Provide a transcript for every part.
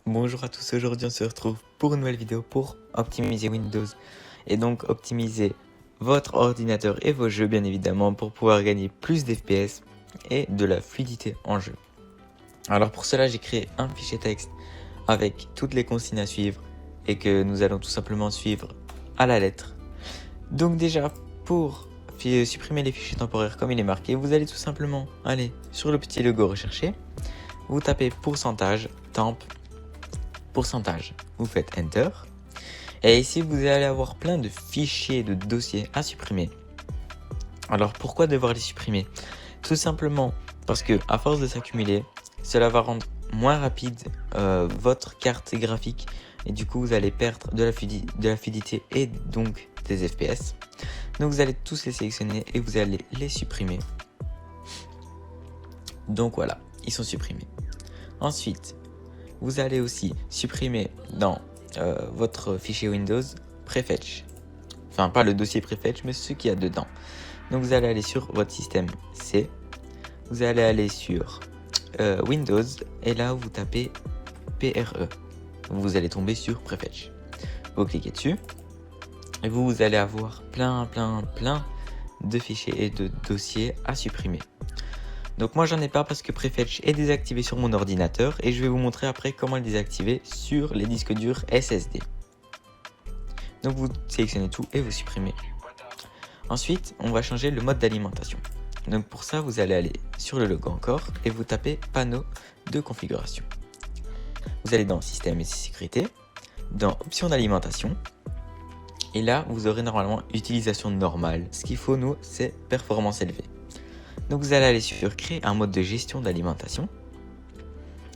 Bonjour à tous, aujourd'hui on se retrouve pour une nouvelle vidéo pour optimiser Windows et donc optimiser votre ordinateur et vos jeux bien évidemment pour pouvoir gagner plus d'FPS et de la fluidité en jeu. Alors pour cela j'ai créé un fichier texte avec toutes les consignes à suivre et que nous allons tout simplement suivre à la lettre. Donc déjà pour supprimer les fichiers temporaires comme il est marqué, vous allez tout simplement aller sur le petit logo recherché, vous tapez pourcentage temp pourcentage, vous faites Enter. Et ici, vous allez avoir plein de fichiers, de dossiers à supprimer. Alors, pourquoi devoir les supprimer? Tout simplement parce que, à force de s'accumuler, cela va rendre moins rapide votre carte graphique. Et du coup, vous allez perdre de la fluidité et donc des FPS. Donc, vous allez tous les sélectionner et vous allez les supprimer. Donc voilà, ils sont supprimés. Ensuite, vous allez aussi supprimer dans votre fichier Windows Prefetch. Enfin, pas le dossier Prefetch, mais ce qu'il y a dedans. Donc, vous allez aller sur votre système C. Vous allez aller sur Windows. Et là, vous tapez PRE. Vous allez tomber sur Prefetch. Vous cliquez dessus. Et vous allez avoir plein de fichiers et de dossiers à supprimer. Donc moi j'en ai pas parce que Prefetch est désactivé sur mon ordinateur et je vais vous montrer après comment le désactiver sur les disques durs SSD. Donc vous sélectionnez tout et vous supprimez. Ensuite on va changer le mode d'alimentation. Donc pour ça vous allez aller sur le logo encore et vous tapez panneau de configuration. Vous allez dans système et sécurité, dans options d'alimentation et là vous aurez normalement utilisation normale. Ce qu'il faut nous c'est performance élevée. Donc vous allez aller sur créer un mode de gestion d'alimentation.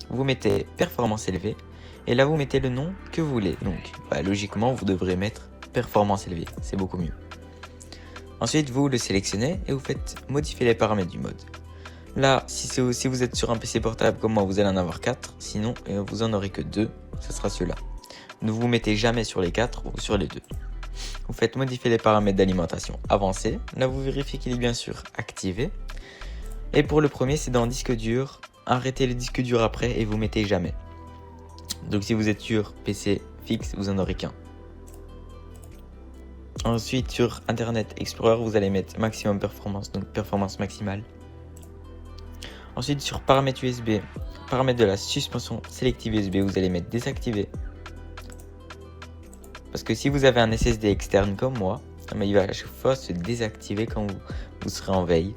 Vous mettez performance élevée et là vous mettez le nom que vous voulez. Donc logiquement vous devrez mettre performance élevée, c'est beaucoup mieux. Ensuite vous le sélectionnez et vous faites modifier les paramètres du mode. Là si vous êtes sur un PC portable comme moi vous allez en avoir 4, sinon vous en aurez que 2, ce sera celui-là. Ne vous mettez jamais sur les 4 ou sur les 2. Vous faites modifier les paramètres d'alimentation avancés. Là vous vérifiez qu'il est bien sûr activé. Et pour le premier, c'est dans disque dur. Arrêtez le disque dur après et vous mettez jamais. Donc si vous êtes sur PC fixe, vous en aurez qu'un. Ensuite, sur Internet Explorer, vous allez mettre maximum performance, donc performance maximale. Ensuite, sur paramètres USB, paramètres de la suspension sélective USB, vous allez mettre désactivé. Parce que si vous avez un SSD externe comme moi, il va à chaque fois se désactiver quand vous serez en veille.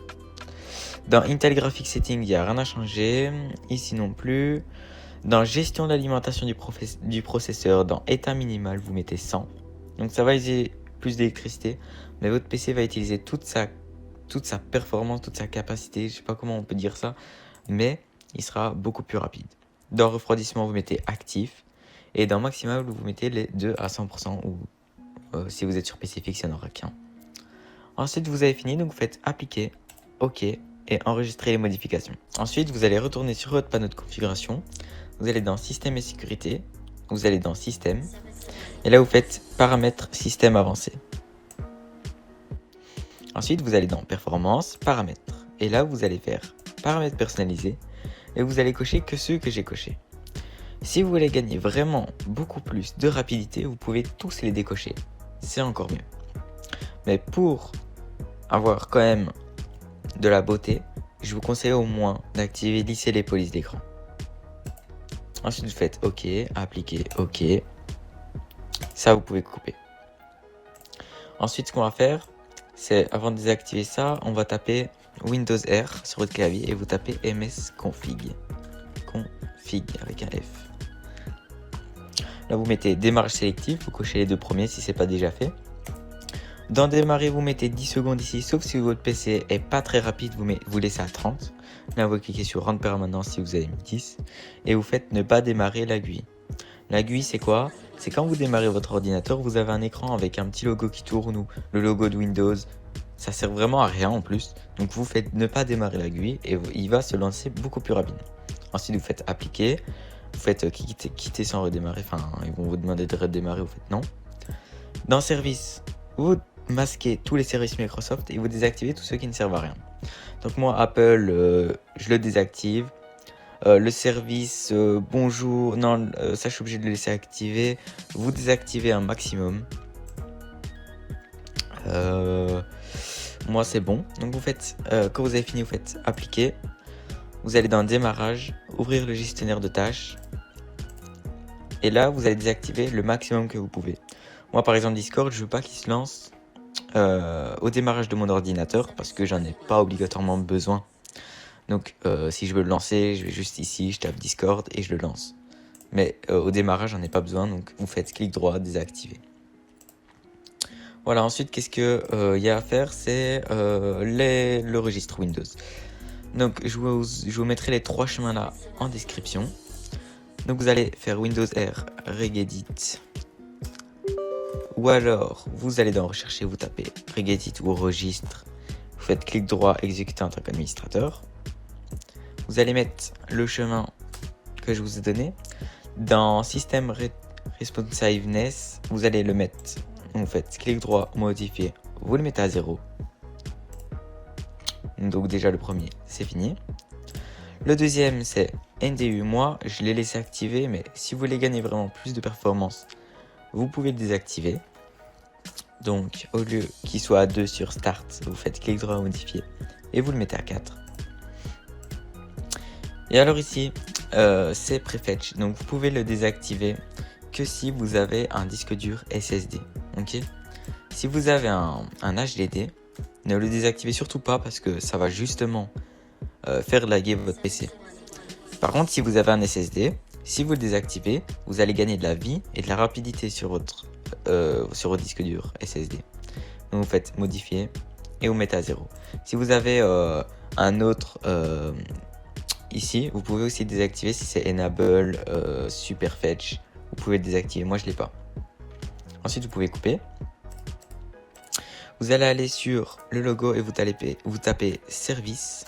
Dans Intel Graphics Setting, il n'y a rien à changer. Ici non plus. Dans gestion d'alimentation du processeur, dans état minimal, vous mettez 100. Donc ça va utiliser plus d'électricité, mais votre PC va utiliser toute sa performance, toute sa capacité. Je sais pas comment on peut dire ça, mais il sera beaucoup plus rapide. Dans refroidissement, vous mettez actif. Et dans maximal, vous mettez les 2 à 100%. Ou si vous êtes sur PC fixe, il n'y en aura qu'un. Ensuite, vous avez fini, donc vous faites appliquer, OK. Et enregistrer les modifications. Ensuite, vous allez retourner sur votre panneau de configuration. Vous allez dans Système et Sécurité. Vous allez dans Système. Et là, vous faites Paramètres Système avancé. Ensuite, vous allez dans Performance, Paramètres. Et là, vous allez faire Paramètres personnalisés. Et vous allez cocher que ceux que j'ai cochés. Si vous voulez gagner vraiment beaucoup plus de rapidité, vous pouvez tous les décocher. C'est encore mieux. Mais pour avoir quand même de la beauté, je vous conseille au moins d'activer lisser les polices d'écran. Ensuite vous faites OK, appliquer OK. Ça vous pouvez couper. Ensuite ce qu'on va faire, c'est avant de désactiver ça, on va taper Windows R sur votre clavier et vous tapez msconfig. Config avec un F. Là vous mettez démarrage sélectif, vous cochez les deux premiers si c'est pas déjà fait. Dans démarrer, vous mettez 10 secondes ici, sauf si votre PC est pas très rapide, vous laissez à 30. Là, vous cliquez sur rendre permanent si vous avez mis 10. Et vous faites ne pas démarrer la GUI. La GUI, c'est quoi? C'est quand vous démarrez votre ordinateur, vous avez un écran avec un petit logo qui tourne ou le logo de Windows. Ça sert vraiment à rien en plus. Donc, vous faites ne pas démarrer la GUI et il va se lancer beaucoup plus rapidement. Ensuite, vous faites appliquer. Vous faites quitter sans redémarrer. Enfin, ils vont vous demander de redémarrer, vous faites non. Dans service, vous masquez tous les services Microsoft et vous désactivez tous ceux qui ne servent à rien. Donc moi Apple, je le désactive. Le service bonjour, non, ça je suis obligé de le laisser activer. Vous désactivez un maximum. Moi c'est bon. Donc vous faites, quand vous avez fini, vous faites appliquer. Vous allez dans démarrage, ouvrir le gestionnaire de tâches. Et là, vous allez désactiver le maximum que vous pouvez. Moi par exemple Discord, je veux pas qu'il se lance au démarrage de mon ordinateur parce que j'en ai pas obligatoirement besoin. Donc si je veux le lancer, je vais juste ici, je tape Discord et je le lance. Mais au démarrage, j'en ai pas besoin, donc vous faites clic droit, désactiver. Voilà, ensuite, qu'est-ce que y a à faire, c'est le registre Windows. Donc je vous mettrai les 3 chemins là en description. Donc vous allez faire Windows R, regedit. Ou alors, vous allez dans rechercher, vous tapez regedit ou registre. Vous faites clic droit, exécuter en tant qu'administrateur. Vous allez mettre le chemin que je vous ai donné. Dans System Responsiveness, vous allez le mettre. Vous faites clic droit, modifier, vous le mettez à 0. Donc déjà le premier, c'est fini. Le deuxième, c'est NDU. Moi, je l'ai laissé activer, mais si vous voulez gagner vraiment plus de performance, vous pouvez le désactiver. Donc, au lieu qu'il soit à 2 sur Start, vous faites clic droit, modifier, et vous le mettez à 4. Et alors ici, c'est Prefetch, donc vous pouvez le désactiver que si vous avez un disque dur SSD, ok. Si vous avez un HDD, ne le désactivez surtout pas parce que ça va justement faire laguer votre PC. Par contre, si vous avez un SSD, si vous le désactivez, vous allez gagner de la vie et de la rapidité sur votre disque dur SSD. Donc vous faites modifier et vous mettez à 0. Si vous avez un autre ici, vous pouvez aussi désactiver si c'est Enable, Superfetch. Vous pouvez le désactiver, moi je l'ai pas. Ensuite vous pouvez couper. Vous allez aller sur le logo et vous tapez service.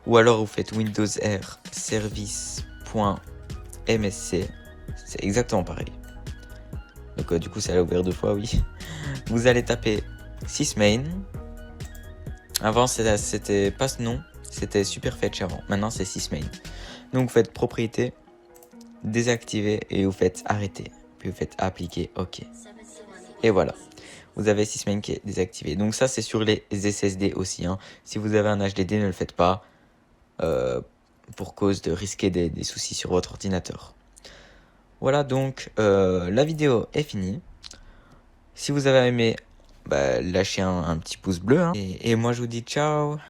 Ou alors vous faites Windows R service.msc. C'est exactement pareil. Donc du coup ça l'a ouvert 2 fois, oui. Vous allez taper sysmain. Avant c'était pas ce nom. C'était Superfetch avant, maintenant c'est sysmain. Donc vous faites propriété, désactiver et vous faites arrêter. Puis vous faites appliquer, ok. Et voilà, vous avez sysmain qui est désactivé. Donc ça c'est sur les SSD aussi. Hein. Si vous avez un HDD, ne le faites pas pour cause de risquer des soucis sur votre ordinateur. Voilà donc la vidéo est finie. Si vous avez aimé, lâchez un petit pouce bleu. Hein. Et moi je vous dis ciao.